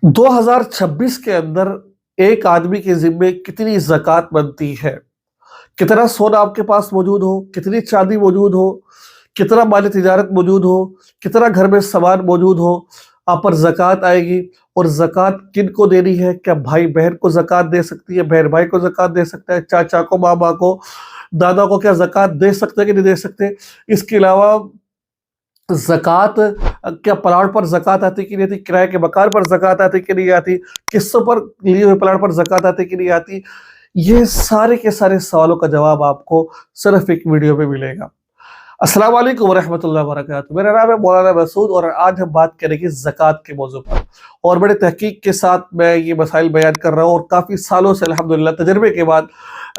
2026 के अंदर एक आदमी के ज़िम्मे कितनी ज़कात बनती है? कितना सोना आपके पास मौजूद हो, कितनी चांदी मौजूद हो, कितना माल तिजारत मौजूद हो, कितना घर में सामान मौजूद हो, आप पर ज़कात आएगी। और ज़कात किनको देनी है? क्या भाई बहन को ज़कात दे सकती है, बहन भाई को ज़कात दे सकता है, चाचा को, मामा को, दादा को क्या ज़कात दे सकते हैं कि नहीं दे सकते? इसके अलावा ज़कात क्या प्लाट पर ज़कात आती कि नहीं आती? किराए के मकान पर ज़कात आती कि नहीं आती? किस्तों पर लिए हुए प्लाट पर ज़कात आती कि नहीं आती? ये सारे के सारे सवालों का जवाब आपको सिर्फ एक वीडियो में मिलेगा। अस्सलाम वालेकुम वरहमतुल्लाहि वबरकातुहू। मेरा नाम है मौलाना मसूद और आज हम बात करेंगे ज़कात के मौजू पर। और बड़े तहकीक के साथ मैं ये मसाइल बयान कर रहा हूँ और काफ़ी सालों से अल्हम्दुलिल्लाह तजर्बे के बाद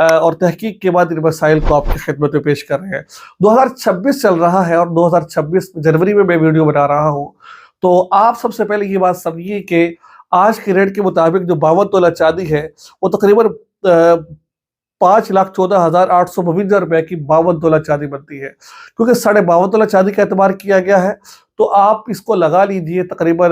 और तहकीक के बाद इन मसाइल को आपकी खिदमत में पेश कर रहे हैं। 2026 चल रहा है और 2026 जनवरी में मैं वीडियो बना रहा हूँ। तो आप सबसे पहले ये बात समझिए कि आज के रेट के मुताबिक जो 52 तोला चांदी है वो तकरीबन 5,14,852 रुपए की 52 तोला चांदी बनती है। क्योंकि 52.5 तोला चांदी का एतबार किया गया है तो आप इसको लगा लीजिए तकरीबन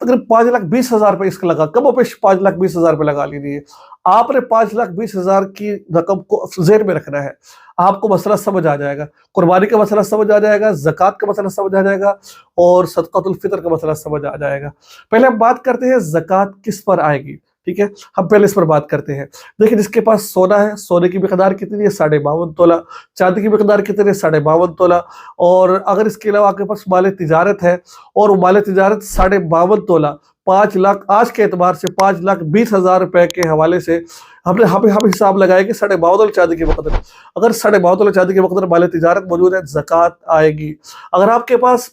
5,20,000 रुपये इसका लगा, कम पेश 5,20,000 रुपये लगा लीजिए। आपने 5,20,000 की रकम को ज़हन में रखना है। आपको मसला समझ आ जाएगा, कुर्बानी का मसला समझ आ जाएगा, ज़कात का मसला समझ आ जाएगा और सदक़ातुल फ़ितर का मसला समझ आ जाएगा। पहले हम बात करते हैं ज़कात किस पर आएगी, ठीक है? हम पहले इस पर बात करते हैं। देखिए, जिसके पास सोना है, सोने की मिक़दार कितनी है? 52.5 तोला। चांदी की मिक़दार कितनी है? 52.5 तोला। और अगर इसके अलावा आपके पास माल तिजारत है और वो माल तिजारत 52.5 तोला, 5 लाख आज के एतबार से 5,20,000 रुपए के हवाले से हम हिसाब लगाएंगे 52.5 तोला चांदी की मक़दार। अगर 52.5 तोला चांदी की मक़दार माल तिजारत मौजूद है, ज़कात आएगी। अगर आपके पास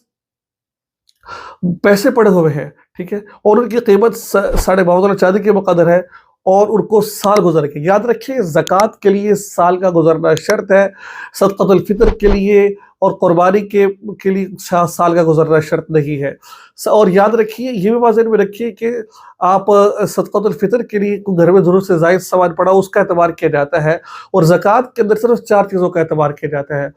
पैसे पड़े हुए हैं, ठीक है, और उनकी कीमत 52.5 तोला चांदी के मुकद्दर है और उनको साल गुजर के, याद रखिए ज़कात के लिए साल का गुजरना शर्त है, सदक़ातुल फ़ितर के लिए और कुर्बानी के लिए साल का गुजरना शर्त नहीं है। और याद रखिए, ये भी बात ज़हन में रखिए कि आप सदक़ातुल फ़ितर के लिए घर में ज़रूरत से ज़ायद सामान पड़ा उसका एतबार किया जाता है और ज़कात के अंदर सिर्फ 4 चीज़ों का एतबार किया जाता है।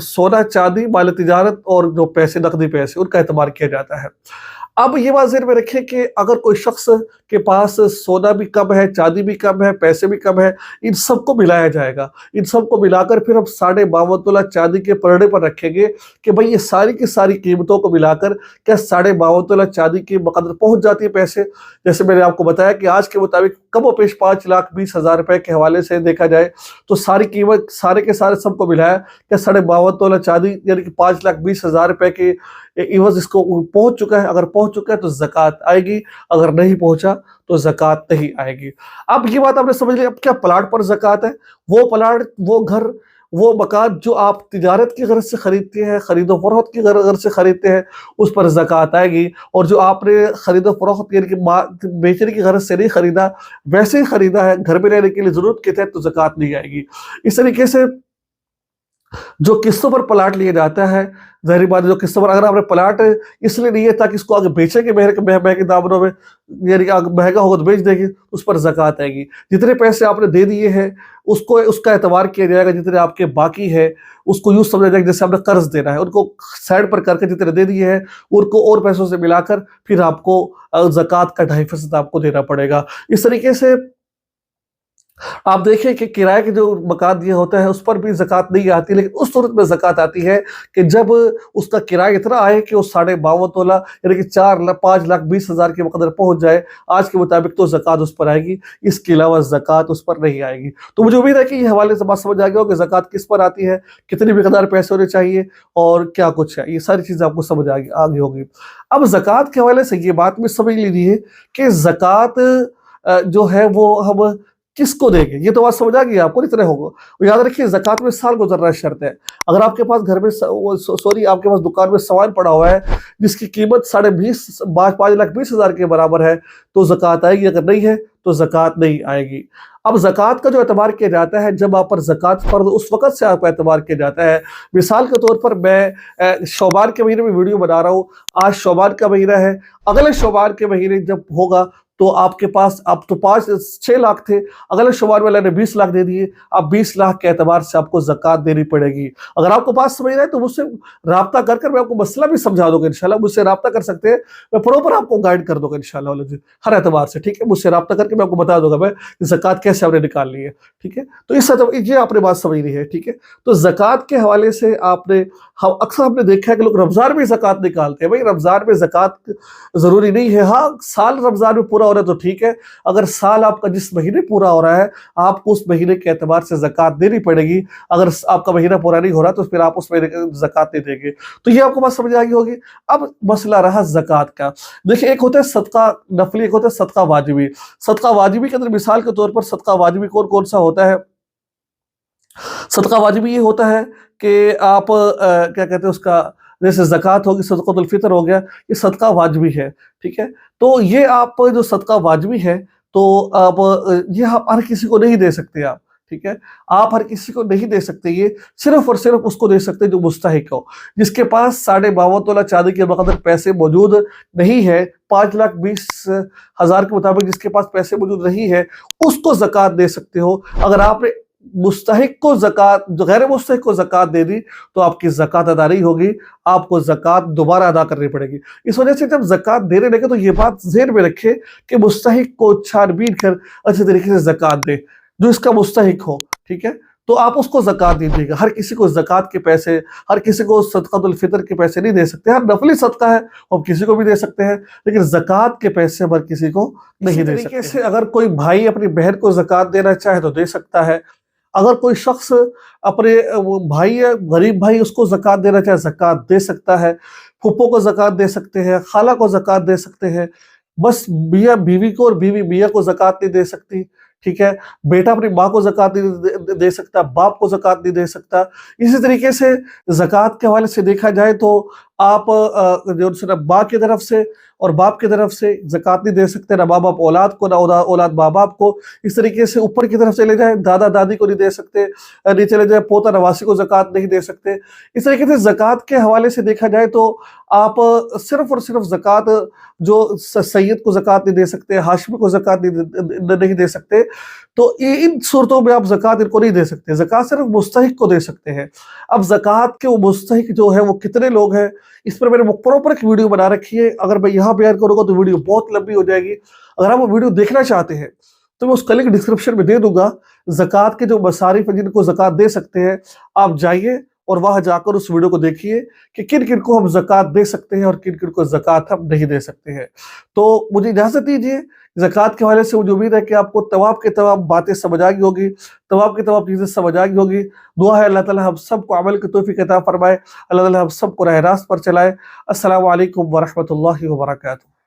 सोना, चांदी, माल तिजारत और जो पैसे, नकदी पैसे, उनका एतबार किया जाता है। अब ये बात ज़हन में रखिए कि अगर कोई शख्स के पास सोना भी कम है, चांदी भी कम है, पैसे भी कम है, इन सबको मिलाया जाएगा। इन सबको मिलाकर फिर हम 52.5 तोला चांदी के पलड़े पर रखेंगे कि भाई ये सारी की सारी कीमतों को मिलाकर क्या 52.5 तोला चांदी की मक़दर पहुँच जाती है पैसे। जैसे मैंने आपको बताया कि आज के मुताबिक कमोपेश 5,20,000 रुपए के हवाले से देखा जाए तो सारी कीमत सारे के सारे सबको मिलाया क्या 52.5 तोला चांदी यानी कि 5,20,000 रुपए के इवज़ इसको पहुँच चुका है। अगर पहुँच चुका है तो ज़कात आएगी, अगर नहीं पहुँचा तो ज़कात नहीं आएगी। अब ये बात आपने समझ ली। अब क्या प्लाट पर ज़कात है? वो प्लाट, वो घर, वो मकान जो आप तिजारत की गरज से खरीदते हैं, खरीदो फरोख्त की गरज से खरीदते हैं, उस पर ज़कात आएगी। और जो आपने खरीदो फरोख्त यानी कि बेचने की गरज से नहीं खरीदा, वैसे ही खरीदा है, घर में रहने के लिए ज़रूरत के तहत, तो ज़कात नहीं आएगी। इस तरीके से जो किस्तों पर प्लाट लिया जाता है, ज़ाहिर बात है, जो किस्तों पर अगर आपने प्लाट इसलिए लिए ताकि इसको आगे बेचेंगे महंगे दामों में, यानी कि महंगा होगा तो बेच देंगे, उस पर ज़कात आएगी। जितने पैसे आपने दे दिए हैं उसको उसका एतबार किया जाएगा, जितने आपके बाकी है उसको यूँ समझा जाएगा जैसे आपने कर्ज देना है, उनको साइड पर करके जितने दे दिए हैं उनको और पैसों से मिलाकर फिर आपको ज़कात का 2.5% आपको देना पड़ेगा। इस तरीके से आप देखें कि किराए के जो मकान दिया होता है उस पर भी ज़कात नहीं आती, लेकिन उस सूरत में ज़कात आती है कि जब उसका किराया इतना आए कि वो 52.5 तोला यानी कि 5,20,000 के मुकद्दर पहुंच जाए आज के मुताबिक, तो ज़कात उस पर आएगी। इसके अलावा ज़कात उस पर नहीं आएगी। तो मुझे उम्मीद है कि ये हवाले से बात समझ आ गया हो कि ज़कात किस पर आती है, कितनी मिकदार पैसे होने चाहिए और क्या कुछ है। ये सारी चीज़ें आपको समझ आ गई होगी। अब ज़कात के हवाले से ये बात में समझ लीजिए कि ज़कात जो है वो हम किसको देंगे, ये तो बात समझ आ गई आपको, इतने होगा। याद रखिए, ज़कात में साल गुजरना शर्त है। अगर आपके पास घर में आपके पास दुकान में सामान पड़ा हुआ है जिसकी कीमत 5,20,000 के बराबर है तो ज़कात आएगी, अगर नहीं है तो ज़कात नहीं आएगी। अब ज़कात का जो एतबार किया जाता है, जब आप पर ज़कात फ़र्ज़ उस वक़्त से आपका एतबार किया जाता है। मिसाल के तौर पर मैं शौबान के महीने में वीडियो बना रहा हूँ, आज शौबान का महीना है, अगले शौबान के महीने जब होगा تو آپ کے پاس اب تو 6 لاکھ تھے، اگلے شمار میں اللہ نے 20 لاکھ دے دیے، اب 20 لاکھ کے اعتبار سے آپ کو زکوٰۃ دینی پڑے گی۔ اگر آپ کو بات سمجھ رہے ہیں تو مجھ سے رابطہ کر میں آپ کو مسئلہ بھی سمجھا دوں گا انشاءاللہ، مجھ سے رابطہ کر سکتے ہیں، میں پراپر آپ کو گائیڈ کر دوں گا انشاءاللہ ہر اعتبار سے، ٹھیک ہے؟ مجھ سے رابطہ کر کے میں آپ کو بتا دوں گا میں زکوٰۃ کیسے آپ نے نکالنی ہے، ٹھیک ہے؟ تو اس یہ آپ نے بات سمجھ لی ہے، ٹھیک ہے؟ تو زکوٰۃ کے حوالے سے اکثر ہم نے دیکھا ہے کہ لوگ رمضان میں زکوٰۃ نکالتے ہیں۔ بھائی رمضان میں زکوٰۃ ضروری نہیں ہے، ہاں سال رمضان میں پورا ہو رہا ہے تو ٹھیک ہے، اگر سال آپ کا جس مہینے پورا ہو رہا ہے آپ کو اس مہینے کے اعتبار سے زکوٰۃ دینی پڑے گی، اگر آپ کا مہینہ پورا نہیں ہو رہا تو پھر آپ اس مہینے زکوٰۃ نہیں دیں گے۔ تو یہ آپ کو بات سمجھ آئی ہوگی۔ اب مسئلہ رہا زکوٰۃ کا، دیکھیں ایک ہوتا ہے صدقہ نفلی، ایک ہوتا ہے صدقہ واجبی۔ صدقہ واجبی کے اندر مثال کے طور پر صدقہ واجبی کون سا ہوتا ہے؟ صدقہ واجبی یہ ہوتا ہے کہ آپ کیا کہتے ہیں اس کا، جیسے زکوٰۃ ہوگی، صدقۃ الفطر ہو گیا، یہ صدقہ واجبی ہے، ٹھیک ہے؟ تو یہ آپ جو صدقہ واجبی ہے تو آپ یہ ہر کسی کو نہیں دے سکتے آپ، ٹھیک ہے؟ آپ ہر کسی کو نہیں دے سکتے، یہ صرف اور صرف اس کو دے سکتے جو مستحق ہو، جس کے پاس 52.5 تولہ چاندی کے بقدر پیسے موجود نہیں ہے، 5,20,000 کے مطابق جس کے پاس پیسے موجود نہیں ہے اس کو زکوٰۃ دے سکتے ہو۔ اگر آپ نے مستحق کو زکوٰۃ، غیر مستحق کو زکوٰۃ دے دی تو آپ کی زکوٰۃ ادا نہیں ہوگی، آپ کو زکوٰۃ دوبارہ ادا کرنی پڑے گی۔ اس وجہ سے جب زکوٰۃ دینے لگے تو یہ بات ذہن میں رکھے کہ مستحق کو چھان بین کر اچھے طریقے سے زکوٰۃ دے، جو اس کا مستحق ہو، ٹھیک ہے؟ تو آپ اس کو زکوٰۃ دیجیے گا۔ ہر کسی کو زکوٰۃ کے پیسے، ہر کسی کو صدقۃ الفطر کے پیسے نہیں دے سکتے۔ ہر نفلی صدقہ ہے ہم کسی کو بھی دے سکتے ہیں، لیکن زکوٰۃ کے پیسے ہر کسی کو نہیں دے سکتے۔ اسی طریقے سے اگر کوئی بھائی اپنی بہن کو زکوٰۃ دینا چاہے تو دے سکتا ہے۔ اگر کوئی شخص اپنے بھائی غریب بھائی اس کو زکوٰۃ دینا چاہے زکوٰۃ دے سکتا ہے۔ پھپھو کو زکوٰۃ دے سکتے ہیں، خالہ کو زکوٰۃ دے سکتے ہیں، بس میاں بیوی کو اور بیوی میاں کو زکوٰۃ نہیں دے سکتی، ٹھیک ہے؟ بیٹا اپنی ماں کو زکوٰۃ نہیں دے سکتا، باپ کو زکوٰۃ نہیں دے سکتا۔ اسی طریقے سے زکوٰۃ کے حوالے سے دیکھا جائے تو آپ جو ماں کی طرف سے اور باپ کی طرف سے زکوٰۃ نہیں دے سکتے، نہ ماں باپ اولاد کو، نہ اولاد ماں باپ کو۔ اس طریقے سے اوپر کی طرف چلے جائیں، دادا دادی کو نہیں دے سکتے، نیچے چلے جائیں پوتا نواسی کو زکوٰۃ نہیں دے سکتے۔ اس طریقے سے زکوٰۃ کے حوالے سے دیکھا جائے تو آپ صرف اور صرف زکوٰۃ جو سید کو زکوٰۃ نہیں دے سکتے، ہاشمی کو زکوٰۃ نہیں دے سکتے، تو ان صورتوں میں آپ زکوٰۃ ان کو نہیں دے سکتے، زکوٰۃ صرف مستحق کو دے سکتے ہیں۔ اب زکوٰۃ کے وہ مستحق جو ہے وہ کتنے لوگ ہیں، اس پر میں نے پراپر ایک ویڈیو بنا رکھی ہے، اگر میں یہاں بیان کروں گا تو ویڈیو بہت لمبی ہو جائے گی۔ اگر آپ وہ ویڈیو دیکھنا چاہتے ہیں تو میں اس کا لنک ڈسکرپشن میں دے دوں گا۔ زکوٰۃ کے جو مصارف ہیں جن کو زکوٰۃ دے سکتے ہیں، آپ جائیے اور وہاں جا کر اس ویڈیو کو دیکھیے کہ کن کن کو ہم زکوٰۃ دے سکتے ہیں اور کن کن کو زکوٰۃ ہم نہیں دے سکتے ہیں۔ تو مجھے اجازت دیجیے، زکوٰۃ کے حوالے سے مجھے امید ہے کہ آپ کو تمام کے تمام باتیں سمجھ آ گئی ہوگی، تمام کی تمام چیزیں سمجھ آ گئی ہوگی۔ دعا ہے اللہ تعالیٰ ہم سب کو عمل کی توفیق عطا فرمائے، اللہ تعالیٰ ہم سب کو راہ راست پر چلائے۔ السلام علیکم ورحمۃ اللہ وبرکاتہ۔